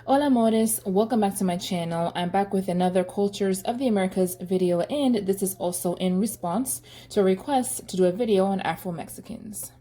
Hola amores, welcome back to my channel. I'm back with another Cultures of the Americas video, and this is also in response to a request to do a video on Afro-Mexicans.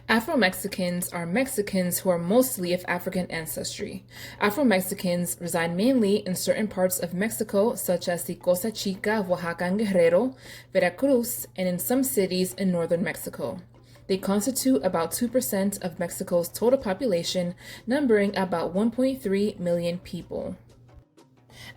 Afro-Mexicans are Mexicans who are mostly of African ancestry. Afro-Mexicans reside mainly in certain parts of Mexico, such as the Costa Chica, Oaxaca, and Guerrero, Veracruz, and in some cities in northern Mexico. They constitute about 2% of Mexico's total population, numbering about 1.3 million people.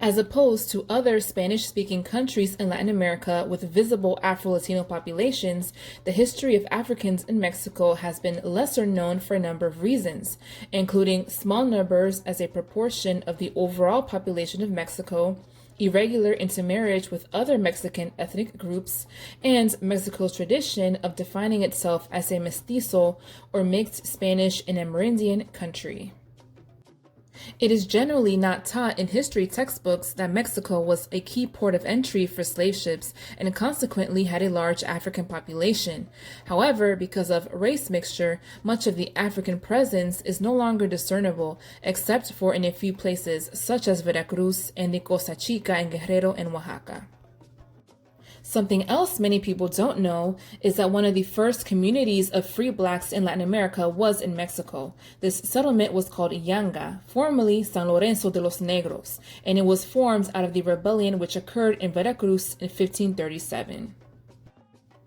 As opposed to other Spanish-speaking countries in Latin America with visible Afro-Latino populations, the history of Africans in Mexico has been lesser known for a number of reasons, including small numbers as a proportion of the overall population of Mexico, irregular intermarriage with other Mexican ethnic groups, and Mexico's tradition of defining itself as a mestizo or mixed Spanish and Amerindian country. It is generally not taught in history textbooks that Mexico was a key port of entry for slave ships and consequently had a large African population. However, because of race mixture, much of the African presence is no longer discernible, except for in a few places such as Veracruz and the Costa Chica and Guerrero and Oaxaca. Something else many people don't know is that one of the first communities of free blacks in Latin America was in Mexico. This settlement was called Yanga, formerly San Lorenzo de los Negros, and it was formed out of the rebellion which occurred in Veracruz in 1537.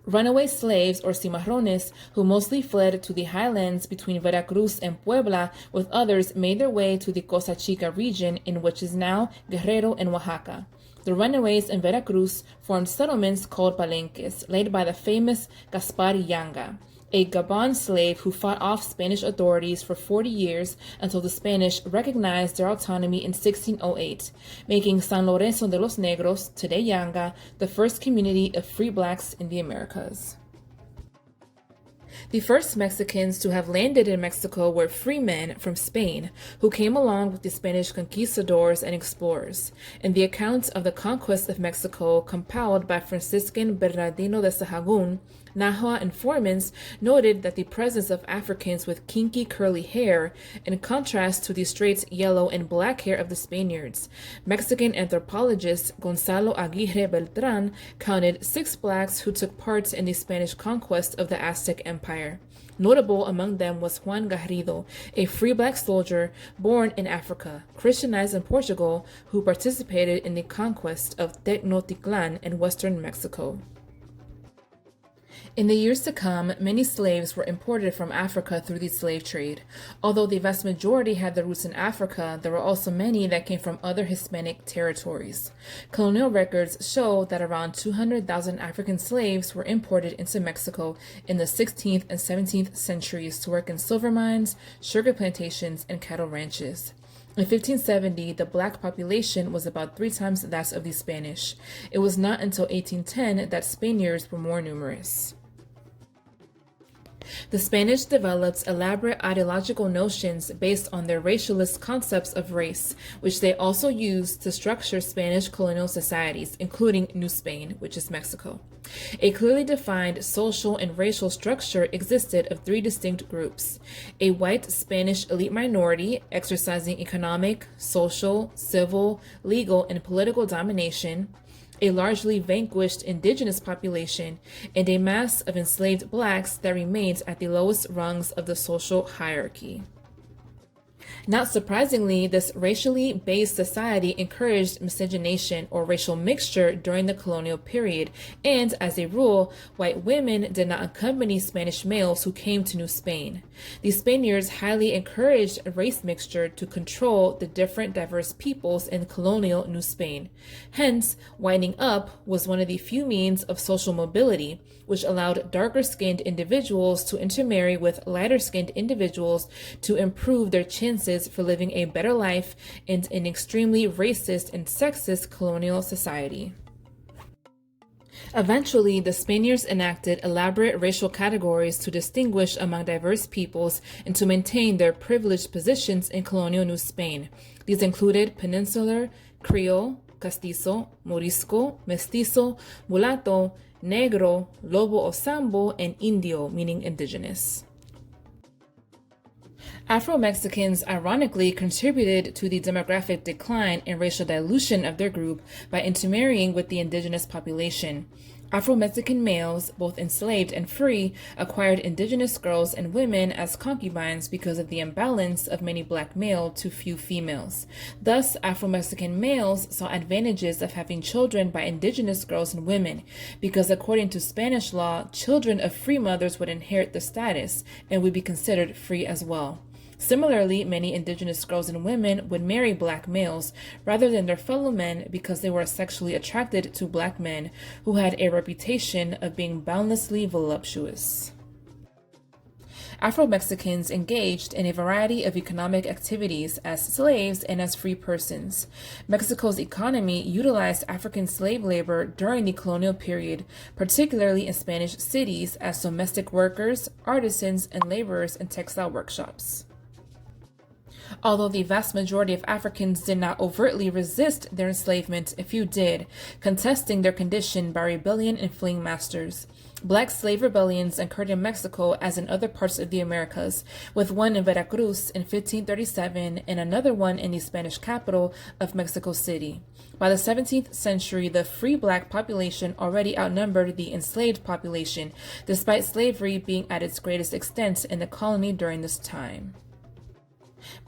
Runaway slaves, or cimarrones, who mostly fled to the highlands between Veracruz and Puebla, with others made their way to the Costa Chica region, in which is now Guerrero and Oaxaca. The runaways in Veracruz formed settlements called palenques, led by the famous Gaspar Yanga, a Gabon slave who fought off Spanish authorities for 40 years until the Spanish recognized their autonomy in 1608, making San Lorenzo de los Negros, today Yanga, the first community of free blacks in the Americas. The first Mexicans to have landed in Mexico were free men from Spain, who came along with the Spanish conquistadors and explorers. In the account of the conquest of Mexico compiled by Franciscan Bernardino de Sahagún, Nahua informants noted that the presence of Africans with kinky curly hair, in contrast to the straight yellow and black hair of the Spaniards. Mexican anthropologist Gonzalo Aguirre Beltrán counted 6 blacks who took part in the Spanish conquest of the Aztec Empire. Notable among them was Juan Garrido, a free black soldier born in Africa, Christianized in Portugal, who participated in the conquest of Tenochtitlan in western Mexico. In the years to come, many slaves were imported from Africa through the slave trade. Although the vast majority had their roots in Africa, there were also many that came from other Hispanic territories. Colonial records show that around 200,000 African slaves were imported into Mexico in the 16th and 17th centuries to work in silver mines, sugar plantations, and cattle ranches. In 1570, the black population was about 3 times that of the Spanish. It was not until 1810 that Spaniards were more numerous. The Spanish developed elaborate ideological notions based on their racialist concepts of race, which they also used to structure Spanish colonial societies, including New Spain, which is Mexico. A clearly defined social and racial structure existed of 3 distinct groups: a white Spanish elite minority exercising economic, social, civil, legal, and political domination, a largely vanquished indigenous population, and a mass of enslaved blacks that remained at the lowest rungs of the social hierarchy. Not surprisingly, this racially based society encouraged miscegenation or racial mixture during the colonial period, and as a rule, white women did not accompany Spanish males who came to New Spain. The Spaniards highly encouraged race mixture to control the different diverse peoples in colonial New Spain. Hence, whitening up was one of the few means of social mobility, which allowed darker-skinned individuals to intermarry with lighter-skinned individuals to improve their chances for living a better life in an extremely racist and sexist colonial society. Eventually, the Spaniards enacted elaborate racial categories to distinguish among diverse peoples and to maintain their privileged positions in colonial New Spain. These included Peninsular, Creole, Castizo, Morisco, Mestizo, Mulatto, Negro, Lobo o Sambo, and Indio, meaning indigenous. Afro-Mexicans ironically contributed to the demographic decline and racial dilution of their group by intermarrying with the indigenous population. Afro-Mexican males, both enslaved and free, acquired indigenous girls and women as concubines because of the imbalance of many black male to few females. Thus, Afro-Mexican males saw advantages of having children by indigenous girls and women, because according to Spanish law, children of free mothers would inherit the status and would be considered free as well. Similarly, many indigenous girls and women would marry black males rather than their fellow men because they were sexually attracted to black men who had a reputation of being boundlessly voluptuous. Afro-Mexicans engaged in a variety of economic activities as slaves and as free persons. Mexico's economy utilized African slave labor during the colonial period, particularly in Spanish cities, as domestic workers, artisans, and laborers in textile workshops. Although the vast majority of Africans did not overtly resist their enslavement, a few did, contesting their condition by rebellion and fleeing masters. Black slave rebellions occurred in Mexico as in other parts of the Americas, with one in Veracruz in 1537 and another one in the Spanish capital of Mexico City. By the 17th century, the free black population already outnumbered the enslaved population, despite slavery being at its greatest extent in the colony during this time.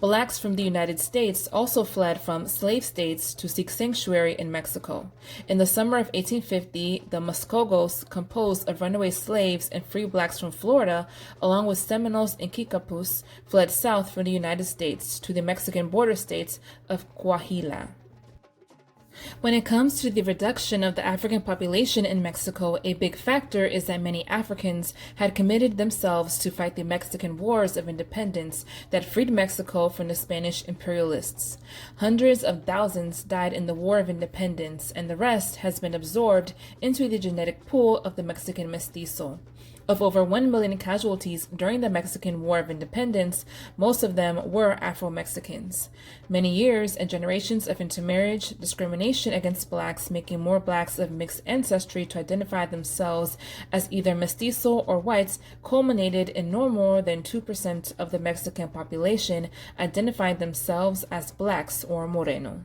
Blacks from the United States also fled from slave states to seek sanctuary in Mexico. In the summer of 1850, the Muskogos, composed of runaway slaves and free blacks from Florida, along with Seminoles and Kicapus, fled south from the United States to the Mexican border states of Coahuila. When it comes to the reduction of the African population in Mexico, a big factor is that many Africans had committed themselves to fight the Mexican Wars of Independence that freed Mexico from the Spanish imperialists. Hundreds of thousands died in the War of Independence, and the rest has been absorbed into the genetic pool of the Mexican mestizo. Of over 1 million casualties during the Mexican War of Independence, most of them were Afro-Mexicans. Many years and generations of intermarriage, discrimination against blacks, making more blacks of mixed ancestry to identify themselves as either mestizo or whites, culminated in no more than 2% of the Mexican population identifying themselves as blacks or moreno.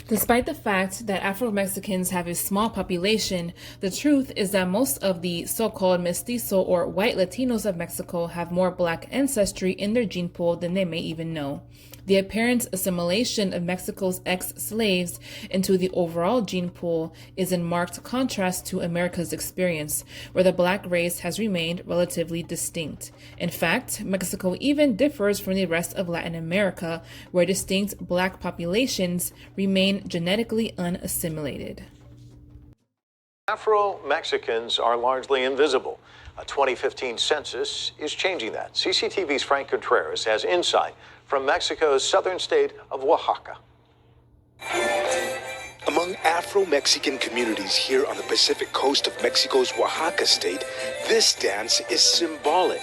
Despite the fact that Afro-Mexicans have a small population, the truth is that most of the so-called mestizo or white Latinos of Mexico have more black ancestry in their gene pool than they may even know. The apparent assimilation of Mexico's ex-slaves into the overall gene pool is in marked contrast to America's experience, where the black race has remained relatively distinct. In fact, Mexico even differs from the rest of Latin America, where distinct black populations remain genetically unassimilated. Afro-Mexicans are largely invisible. A 2015 census is changing that. CCTV's Frank Contreras has insight from Mexico's southern state of Oaxaca. Among Afro-Mexican communities here on the Pacific coast of Mexico's Oaxaca state, this dance is symbolic.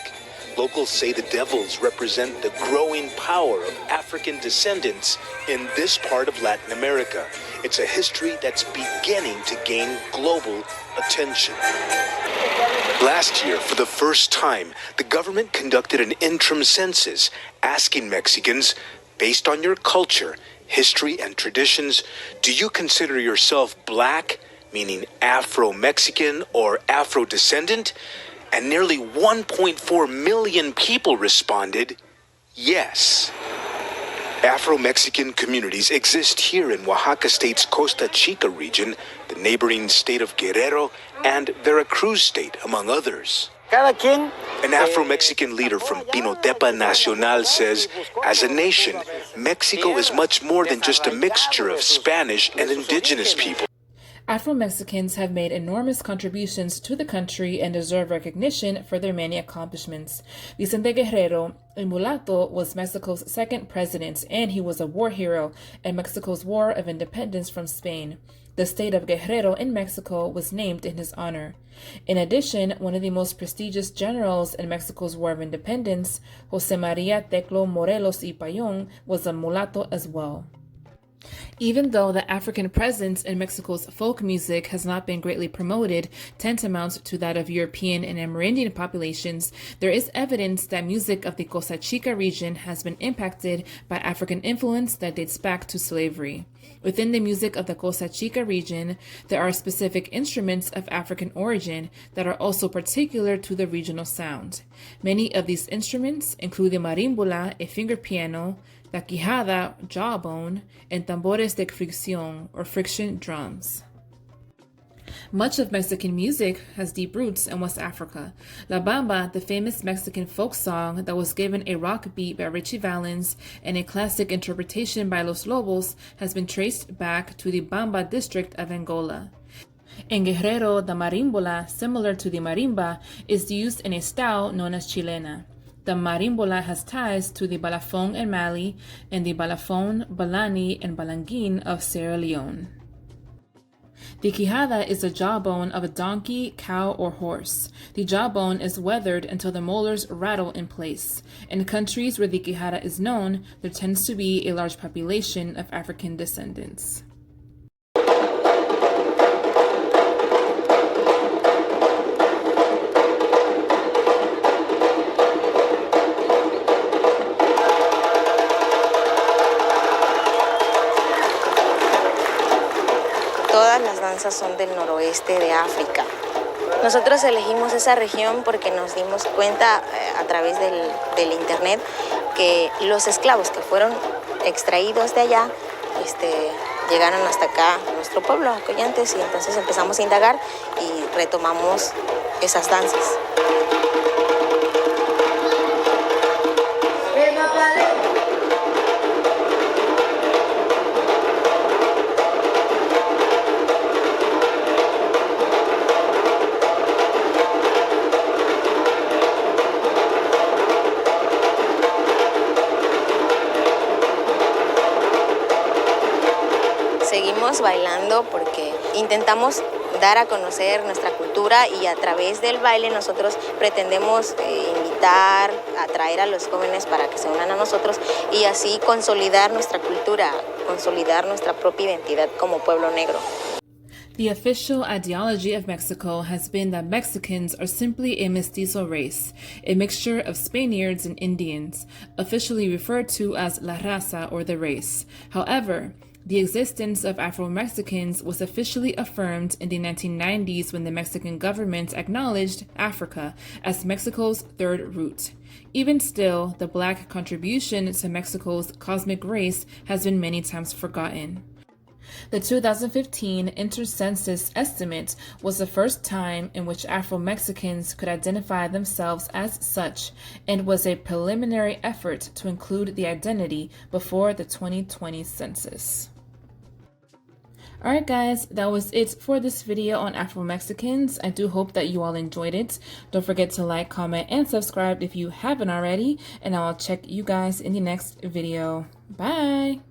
Locals say the devils represent the growing power of African descendants in this part of Latin America. It's a history that's beginning to gain global attention. Last year, for the first time, the government conducted an interim census asking Mexicans, based on your culture, history, and traditions, do you consider yourself black, meaning Afro-Mexican or Afro-descendant? And nearly 1.4 million people responded, yes. Afro-Mexican communities exist here in Oaxaca State's Costa Chica region, the neighboring state of Guerrero, and Veracruz State, among others. Cada quien An Afro-Mexican leader from Pinotepa Nacional says, as a nation, Mexico is much more than just a mixture of Spanish and indigenous people. Afro-Mexicans have made enormous contributions to the country and deserve recognition for their many accomplishments. Vicente Guerrero, a mulatto, was Mexico's second president, and he was a war hero in Mexico's War of Independence from Spain. The state of Guerrero in Mexico was named in his honor. In addition, one of the most prestigious generals in Mexico's War of Independence, José María Teclo Morelos y Payón, was a mulatto as well. Even though the African presence in Mexico's folk music has not been greatly promoted, tantamount to that of European and Amerindian populations, there is evidence that music of the Costa Chica region has been impacted by African influence that dates back to slavery. Within the music of the Costa Chica region, there are specific instruments of African origin that are also particular to the regional sound. Many of these instruments include the marimbola, a finger piano, la quijada, jawbone, and tambores de fricción, or friction drums. Much of Mexican music has deep roots in West Africa. La Bamba, the famous Mexican folk song that was given a rock beat by Richie Valens and a classic interpretation by Los Lobos, has been traced back to the Bamba district of Angola. In Guerrero, the marimbola, similar to the marimba, is used in a style known as chilena. The marimbola has ties to the balafon in Mali and the balafon, balani, and balangin of Sierra Leone. The quijada is the jawbone of a donkey, cow, or horse. The jawbone is weathered until the molars rattle in place. In countries where the quijada is known, there tends to be a large population of African descendants. Todas las danzas son del noroeste de África. Nosotros elegimos esa región porque nos dimos cuenta a través del internet que los esclavos que fueron extraídos de allá llegaron hasta acá, a nuestro pueblo, a Collantes, y entonces empezamos a indagar y retomamos esas danzas. Seguimos bailando porque intentamos dar a conocer nuestra cultura y a través del baile nosotros pretendemos invitar, atraer a los jóvenes para que se unan a nosotros y así consolidar nuestra cultura, consolidar nuestra propia identidad como pueblo negro. The official ideology of Mexico has been that Mexicans are simply a mestizo race, a mixture of Spaniards and Indians, officially referred to as la raza or the race. However, the existence of Afro-Mexicans was officially affirmed in the 1990s when the Mexican government acknowledged Africa as Mexico's third root. Even still, the Black contribution to Mexico's cosmic race has been many times forgotten. The 2015 Intercensus estimate was the first time in which Afro-Mexicans could identify themselves as such and was a preliminary effort to include the identity before the 2020 census. Alright guys, that was it for this video on Afro-Mexicans. I do hope that you all enjoyed it. Don't forget to like, comment, and subscribe if you haven't already, and I'll check you guys in the next video. Bye!